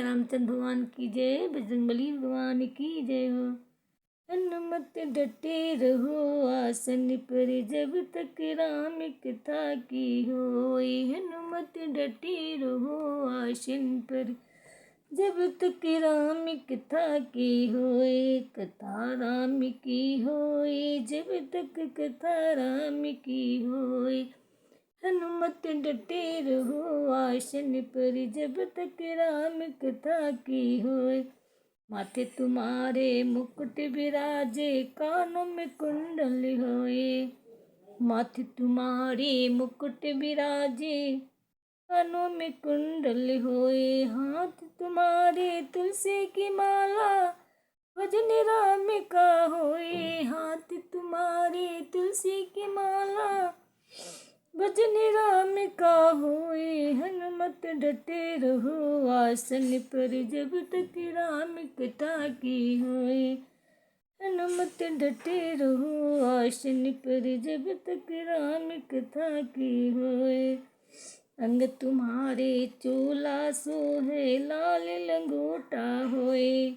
रामचंद्र भगवान की जय, बजरंगबली भगवान की जय हो। हनुमत डटे रहो आसन पर, जब तक राम कथा की होए। हनुमत डटे रहो आसन पर, जब तक राम कथा की होए। कथा राम की होए, जब तक कथा राम की होए। हनुमत डटे रहो आसन पर, जब तक राम कथा की होए। माथे तुम्हारे मुकुट विराजे, कानों में कुंडल होए। माथे तुम्हारे मुकुट विराजे, कानों में कुंडल होए। हाथ तुम्हारे तुलसी की माला, भजन राम का होए। हाथ तुम्हारे तुलसी की माला, भजन राम का होए। हनुमत डटे रहो आसन पर, जब तक राम कथा की होए। हनुमत डटे रहो आसन पर, जब तक राम कथा की होए। अंग तुम्हारे चोला सोहे, लाल लंगोटा होए।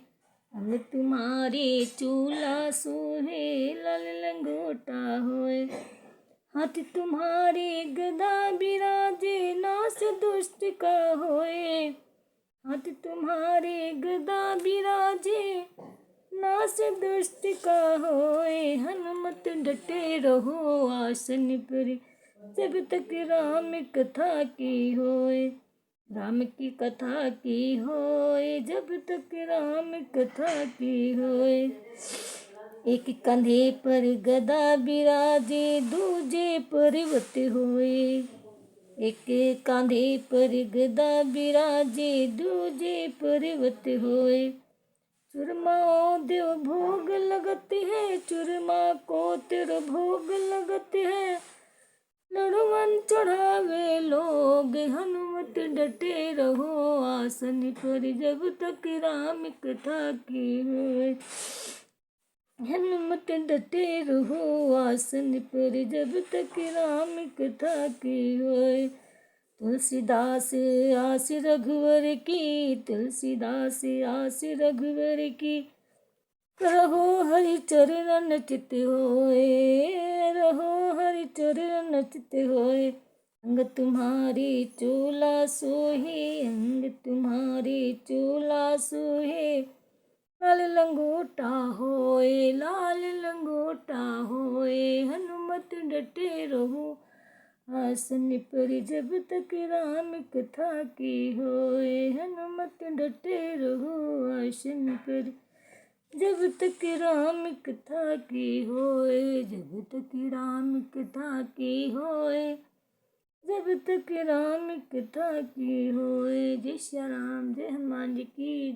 अंग तुम्हारे चोला सोहे, लाल लंगोटा होए। हाथ तुम्हारे गदा बिराजे, नाश दुष्ट का होए। हाथ तुम्हारे गदा बिराजे, नाश दुष्ट का होए। हनुमत डटे रहो आसन पर, जब तक राम कथा की होए। राम की कथा की होए, जब तक राम कथा की होए। एक कंधे पर गदा बिराजे, दूजे पर्वत होए। एक कंधे पर गदा बिराजे, दूजे पर्वत होए। चूरमा देव भोग लगते हैं, चूरमा को तेरो भोग लगते हैं। लड़वन चढ़ावे लोग, हनुमत डटे रहो आसन पर, जब तक राम कथा की होए। हनुमत डटे रहो आसन पर, जब तक राम कथा की होए। तुलसीदास आस रघुवर की, तुलसीदास आस रघुवर की। रहो हरि चरण चित होए, रहो हरि चरण चित होए। अंग तुम्हारी चोला सोहे, अंग तुम्हारी चोला सोहे। लाल लंगोटा होए, लाल लंगोटा होए। हनुमत डटे रहो आसन पर, जब तक राम कथा की होए। हनुमत डटे रहो आसन पर, जब तक राम कथा की होए। जब तक राम कथा की होए, जब तक राम कथा की होए। जय श्री राम, जय हनुमान जी की।